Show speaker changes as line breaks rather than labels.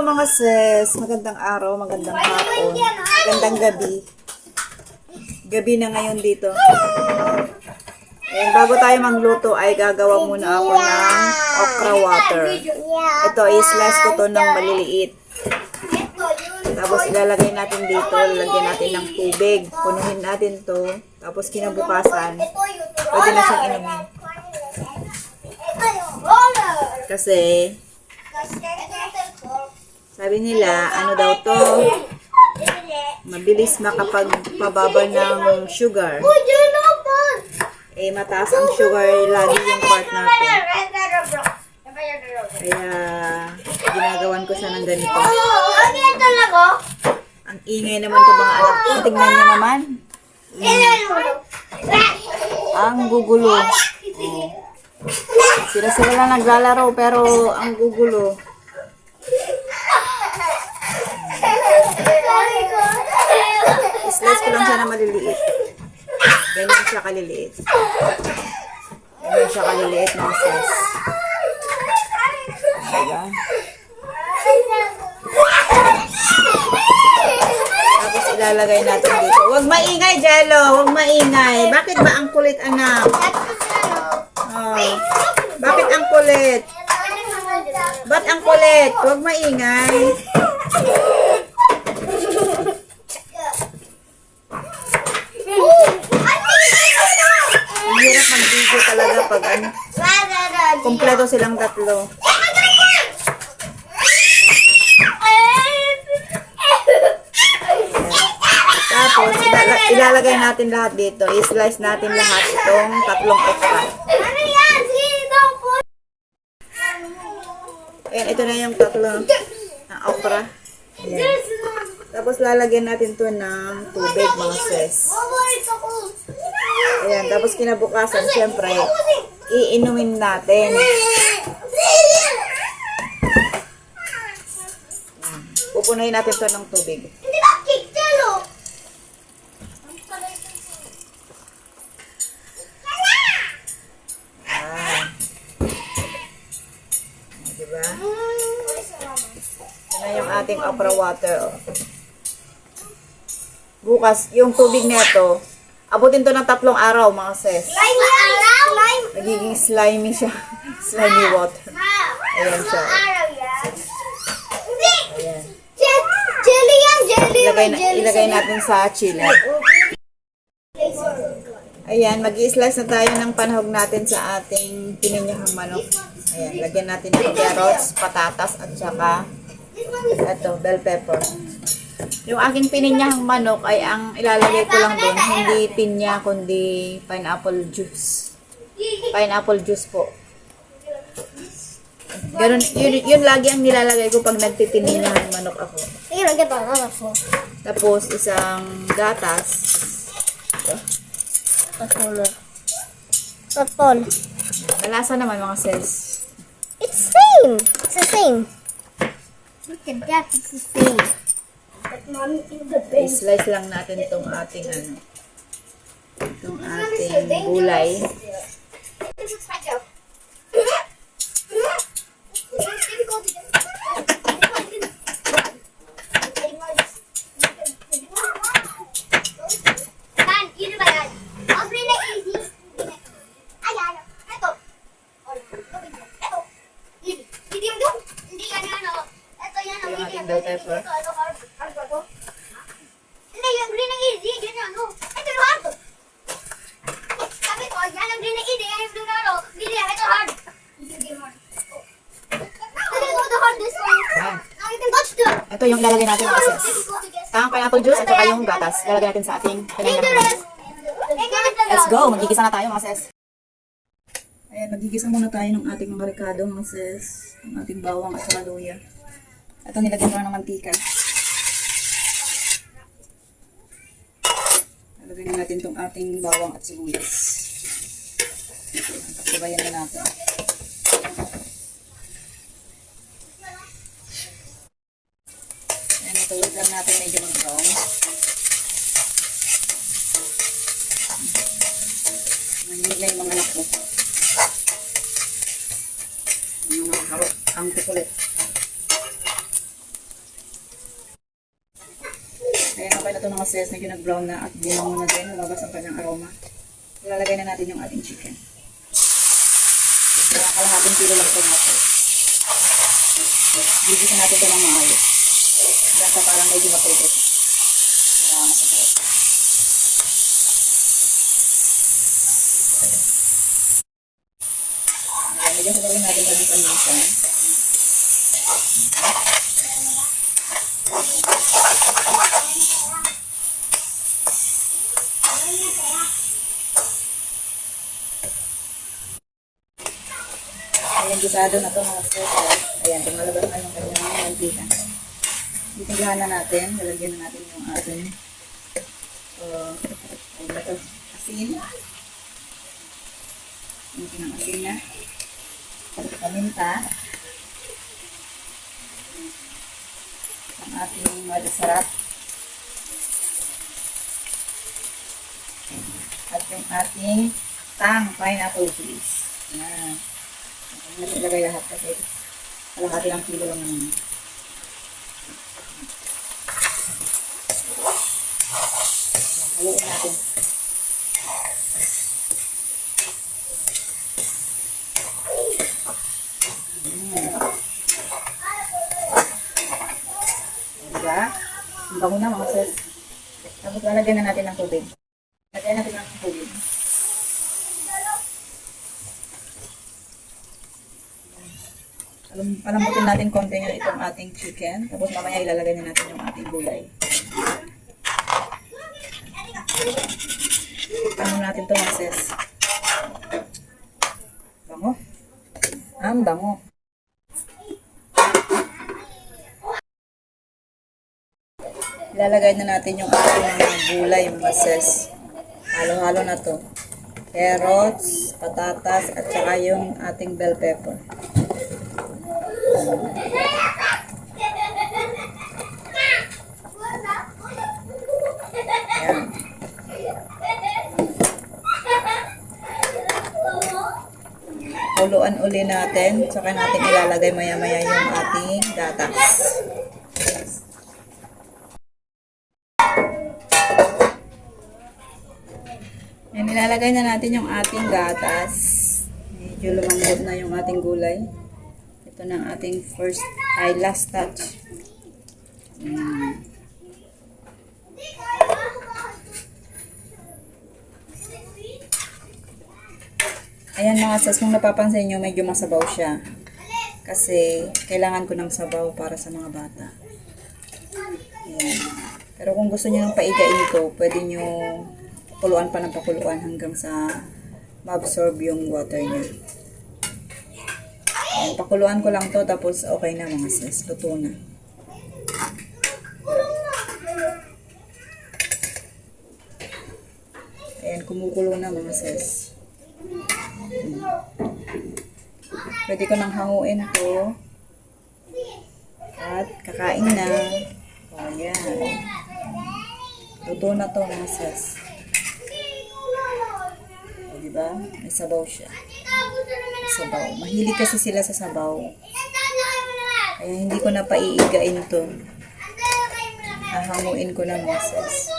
mga sis, magandang araw, magandang hapon, magandang gabi. Gabi na ngayon dito. And bago tayo magluto ay gagawa muna ako ng okra water. Ito, i-slice ko to ng maliliit. Tapos ilalagay natin dito, lalagyan natin ng tubig. Punuhin natin to. Tapos kinabukasan, pwede na siyang inumin. Kasi, sabi nila, ano daw to, mabilis makapagpababa ng sugar. Eh, mataas ang sugar, lagi yung partner ko. Kaya, ginagawan ko siya ng ganito. Ang ingay naman to mga anak ko. Tingnan nyo naman. Ang gugulo. Sila lang naglalaro, pero ang gugulo. Slice ko lang siya na maliliit. Ganyan siya kaliliit. Ganyan siya kaliliit ng slice. Ayan. Tapos ilalagay natin dito. Huwag maingay, Jello. Huwag maingay. Bakit ba ang kulit, anak? Oh. Bakit ang kulit? Ba't ang kulit? Huwag maingay. Ang hirap mag-video talaga pag ano. Kompleto silang tatlo. Tapos, ilalagay natin lahat dito. I-slice natin lahat itong tatlong okra. Ayan, ito na yung tatlong okra. Ayan. Tapos, lalagyan natin to ng tubig, mga sis. Ayan, tapos kinabukasan, syempre, iinumin natin. Pupunuhin natin to ng tubig. Diba? Ito na yung ating okra water. Oh. Bukas, yung tubig nito, abutin to ng 3 araw, mga sis. Nagiging slimy siya. Slimy water. Ayan siya. Ayan. Ilagay natin sa chili. Ayan, mag-i-slice na tayo ng panahog natin sa ating pininyahang manok. Ayan, lagyan natin ng carrots, patatas, at saka ito, bell pepper. Yung aking pininyahang manok ay ang ilalagay ko lang doon, hindi pinya, kundi pineapple juice. Pineapple juice po. Ganun, yun lagi ang nilalagay ko pag nagpipininyahang manok ako. Tapos, isang gatas.
Patol.
Malasa naman mga sis.
It's same. It's the same. Look at that. It's the same. But mommy is the best.
I-slice lang natin itong ating ano. Itong ating gulay.
This is my job.
Yung ating bell pepper.
Hindi, yung green na easy, yun yung ano. Ito yung hard. Sabi ko, yan ang green na easy, yan yung blue na ano. Hindi, ito hard. Ito the hardest one. Now you can touch them.
Ito yung lalagay natin mga sis. Ang pineapple juice at saka yung gatas. Lalagay natin sa ating pininyahang. Let's go! Magigisa na tayo mga sis. Ayan, magigisa muna tayo ng ating mga ricado mga sis. Ang ating bawang at saka luya. Ito nilagyan ko ng mantika. Lalagay na natin itong ating bawang at sibuyas. Pagsabayan na natin. Ayan, ito wait lang natin medyo mag-brown. Nanginig na yung mga anak ko. Ang kukulit. ito mga sis, medyo nag-brown na at bumango na din. Lumabas ang kanyang aroma. Ilalagay na natin yung ating chicken. Kaya kalahating kilo lang ito mga sis. Gigitin natin ito ng maayos. Hanggang sa parang medyo maprito. Kaya masarap. Ayan, medyo sasabihin natin ito ng paminsan. Ayan, gisado na ito mga sis. Ayan, tumalabas na yung kanyang mantika. Itiglahan na natin. Lalagyan na natin yung ating asin. Yung pinang-asin na. Paminta. Ang ating madasarap. At yung ating pineapple juice. Ayan. Nasilagay lahat kasi kalahati lang kilo lang naman. Haluin natin. Diba? Ang bango na mga sis. Tapos lalagyan na natin ng tubig. Lagyan natin ng tubig. Palambutin natin konti yung itong ating chicken. Tapos mamaya ilalagay na natin yung ating gulay. Ano natin ito mga sis? Bango. Ang bango. Ilalagay na natin yung ating mga gulay mga sis. Halo-halo na to. Carrots, patatas, at saka yung ating bell pepper. Ayan. Huluan uli natin. Saka natin ilalagay maya-maya yung ating gatas. Ayan, ilalagay na natin yung ating gatas. Medyo lumambot na yung ating gulay. Ito na ang ating first ay last touch. Ayan mga sis, kung napapansin nyo, medyo masabaw siya. Kasi kailangan ko ng sabaw para sa mga bata. Ayan. Pero kung gusto nyo ng paigain ito, pwede nyo pakuluan pa ng pakuluan hanggang sa ma-absorb yung water nyo. Ayan, pakuluan ko lang to tapos okay na mga sis. Luto na. Ayan, kumukulo na mga sis. Pwede ko nang hanguin to. At kakain na. O, ayan. Luto na to mga sis. O, diba? May sabaw siya. Sabaw. Mahilig kasi sila sa sabaw. Kaya hindi ko na paiigain to. Hahanguin ko na mga sis.